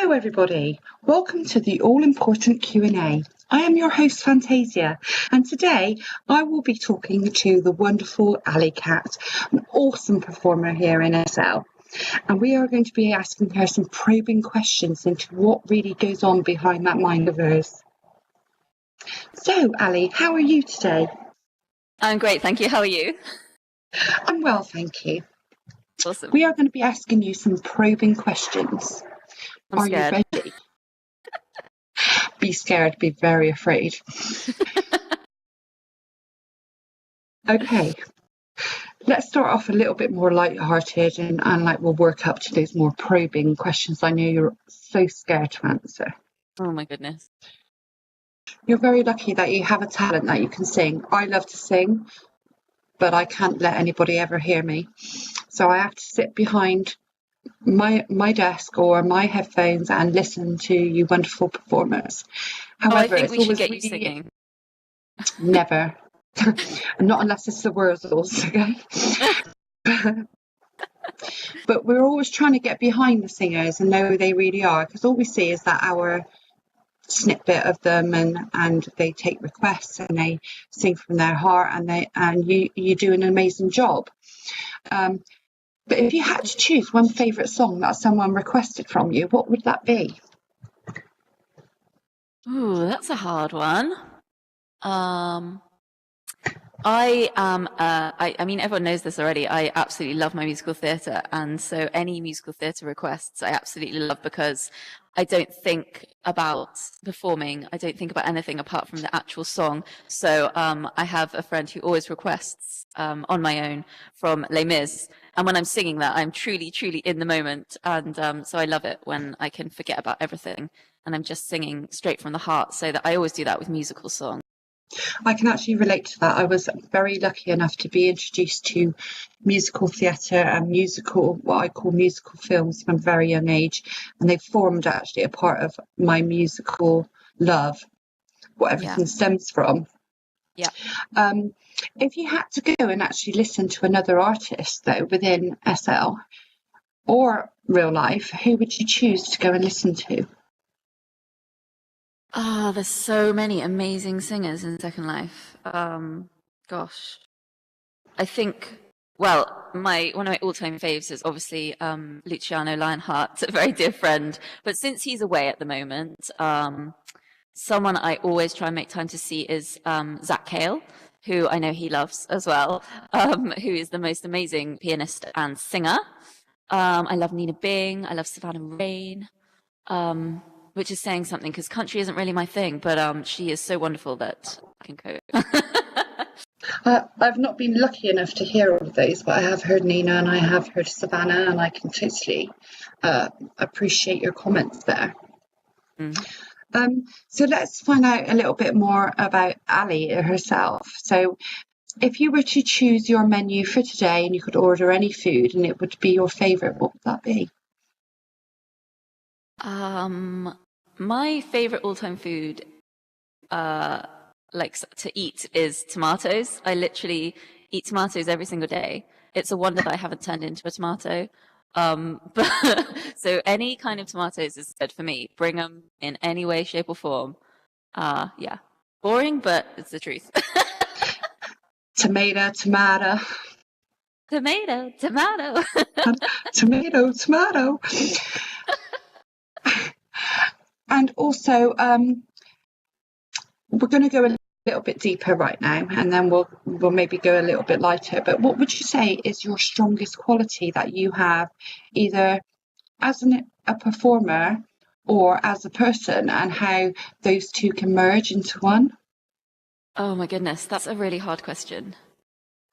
Hello everybody, welcome to the all-important Q&A. I am your host Fantasia, and today I will be talking to the wonderful AleyKat, an awesome performer here in SL. And we are going to be asking her some probing questions into what really goes on behind that mind of hers. So Ali, how are you today? I'm great, thank you. How are you? I'm well, thank you. Awesome. We are going to be asking you some probing questions. I'm scared. Are you ready? Be scared, be very afraid. Okay, let's start off a little bit more light-hearted and we'll work up to those more probing questions I know you're so scared to answer. Oh my goodness. You're very lucky that you have a talent that you can sing. I love to sing, but I can't let anybody ever hear me. So I have to sit behind my desk or my headphones and listen to you wonderful performers. However, I think we should get you singing. Never. Not unless it's the Wurzels, okay? But we're always trying to get behind the singers and know who they really are, because all we see is that our snippet of them, and they take requests and they sing from their heart, and you do an amazing job. But if you had to choose one favourite song that someone requested from you, what would that be? Ooh, that's a hard one. I mean, everyone knows this already. I absolutely love my musical theatre. And so any musical theatre requests, I absolutely love, because I don't think about performing. I don't think about anything apart from the actual song. So I have a friend who always requests on my own from Les Mis. And when I'm singing that, I'm truly, truly in the moment. And so I love it when I can forget about everything and I'm just singing straight from the heart. So that I always do that with musical songs. I can actually relate to that. I was very lucky enough to be introduced to musical theatre and what I call musical films from a very young age, and they formed actually a part of my musical love, what everything stems from. Yeah. If you had to go and actually listen to another artist though within SL or real life, who would you choose to go and listen to? Oh, there's so many amazing singers in Second Life. Gosh. I think, well, one of my all-time faves is obviously Luciano Lionheart, a very dear friend. But since he's away at the moment, someone I always try and make time to see is Zach Cale, who I know he loves as well, who is the most amazing pianist and singer. I love Nina Bing. I love Savannah Rain. Which is saying something, because country isn't really my thing, but she is so wonderful that I can cope. I've not been lucky enough to hear all of those, but I have heard Nina and I have heard Savannah, and I can totally appreciate your comments there. So let's find out a little bit more about Ali herself. So if you were to choose your menu for today and you could order any food and it would be your favourite, what would that be? My favorite all-time food, like to eat, is tomatoes. I literally eat tomatoes every single day. It's a wonder that I haven't turned into a tomato. But so any kind of tomatoes is good for me. Bring them in any way, shape, or form. Yeah, boring, but it's the truth. Tomato. Tomato. Tomato. And also, we're going to go a little bit deeper right now, and then we'll maybe go a little bit lighter. But what would you say is your strongest quality that you have, either as a performer or as a person, and how those two can merge into one? Oh my goodness, that's a really hard question.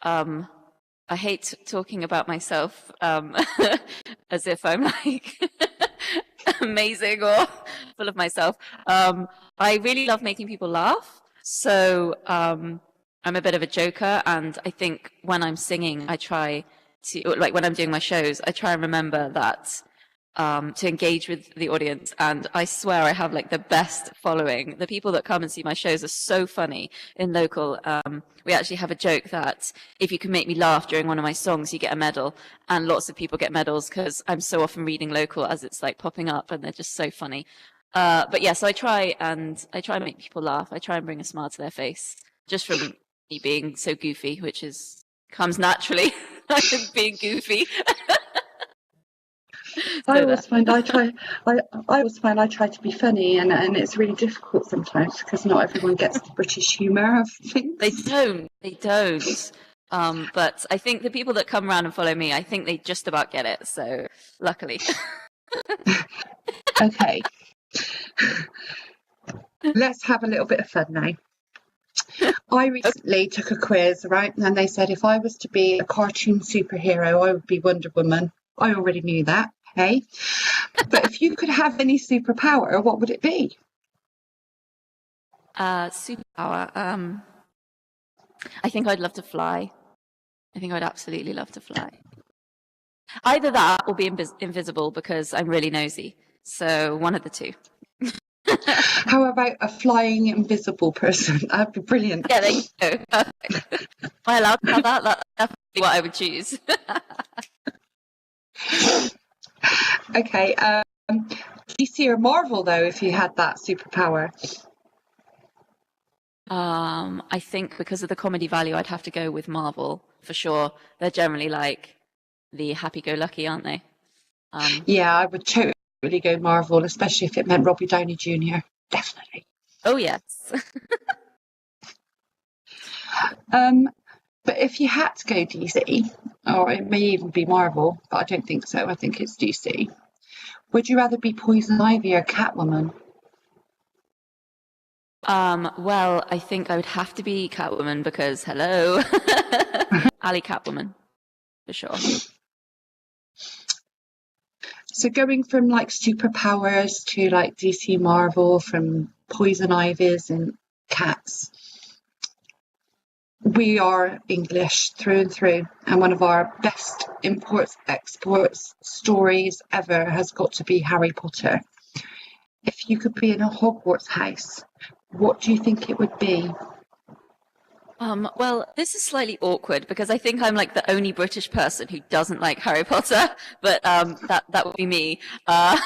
I hate talking about myself as if I'm like amazing or full of myself. I really love making people laugh. So I'm a bit of a joker. And I think when I'm singing, I try to, like when I'm doing my shows, I try and remember that to engage with the audience. And I swear I have like the best following. The people that come and see my shows are so funny in local. We actually have a joke that if you can make me laugh during one of my songs, you get a medal. And lots of people get medals because I'm so often reading local as it's like popping up, and they're just so funny. But yeah, so I try and make people laugh. I try and bring a smile to their face just from me being so goofy, which comes naturally. Being goofy. I always find I always find I try to be funny, and it's really difficult sometimes because not everyone gets the British humour of things. They don't. But I think the people that come around and follow me, I think they just about get it. So luckily. Okay. Let's have a little bit of fun now. I recently took a quiz, right? And they said if I was to be a cartoon superhero, I would be Wonder Woman. I already knew that, hey? But if you could have any superpower, what would it be? Superpower. I think I'd love to fly. I think I'd absolutely love to fly. Either that or be invisible because I'm really nosy. So one of the two. How about a flying invisible person? That'd be brilliant. Yeah, there you go. Perfect. Am I allowed to have that? That's definitely what I would choose. Okay. DC or Marvel, though, if you had that superpower? I think because of the comedy value, I'd have to go with Marvel for sure. They're generally like the happy-go-lucky, aren't they? Yeah, I would totally go Marvel, especially if it meant Robbie Downey Jr. Definitely. Oh, yes. But if you had to go DC, or it may even be Marvel, but I don't think so. I think it's DC. Would you rather be Poison Ivy or Catwoman? Well, I think I would have to be Catwoman because, hello, AleyKat woman, for sure. So going from like superpowers to like DC Marvel, from Poison Ivies and cats, we are English through and through, and one of our best imports exports stories ever has got to be Harry Potter. If you could be in a Hogwarts house, what do you think it would be? Well, this is slightly awkward because I think I'm like the only British person who doesn't like Harry Potter, but that would be me. I've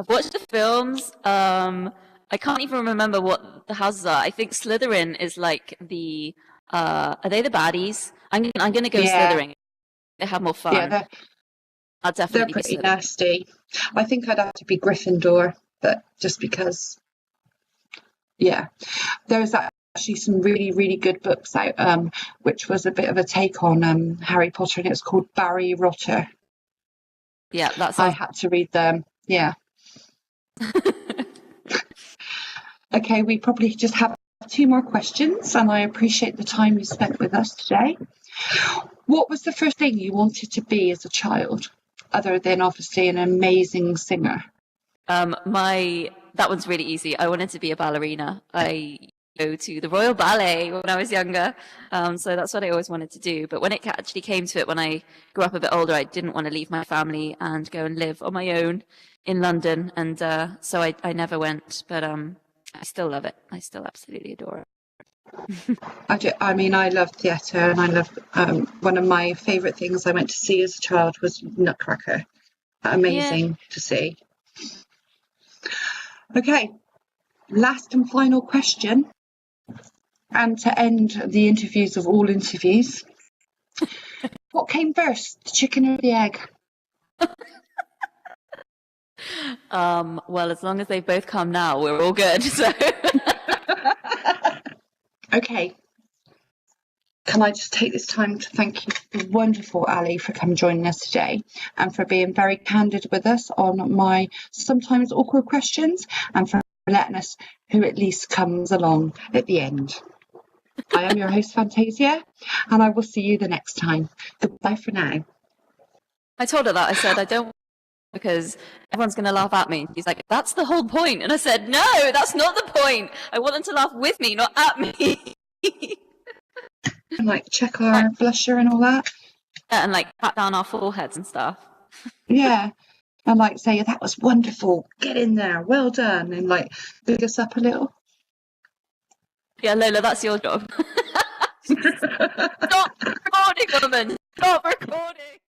watched the films. I can't even remember what the houses are. I think Slytherin is like are they the baddies? I'm gonna go Slytherin. They have more fun. Yeah, I'll definitely they're pretty be nasty. I think I'd have to be Gryffindor, but just because, yeah. There's actually some really, really good books out, which was a bit of a take on Harry Potter, and it's called Barry Rotter. Yeah, I had to read them. Yeah. Okay, we probably just have 2 more questions, and I appreciate the time you spent with us today. What was the first thing you wanted to be as a child, other than obviously an amazing singer? That one's really easy. I wanted to be a ballerina. I go to the Royal Ballet when I was younger, so that's what I always wanted to do. But when it actually came to it, when I grew up a bit older, I didn't want to leave my family and go and live on my own in London, and so I never went. But I still love it. I still absolutely adore it. I mean, I love theatre, and I love one of my favourite things I went to see as a child was Nutcracker. Amazing to see. Okay, last and final question, and to end the interviews of all interviews, what came first, the chicken or the egg? Well, as long as they both come now, we're all good. So. Okay. Can I just take this time to thank you, the wonderful Ali, for coming joining us today and for being very candid with us on my sometimes awkward questions and for letting us who at least comes along at the end. I am your host, Fantasia, and I will see you the next time. Goodbye for now. I told her that. I said, I don't, because everyone's going to laugh at me. She's like, that's the whole point. And I said, no, that's not the point. I want them to laugh with me, not at me. And like check our blusher and all that. And like pat down our foreheads and stuff. Yeah. And like say, that was wonderful. Get in there. Well done. And like big us up a little. Yeah, Lola, that's your job. Stop recording, woman. Stop recording.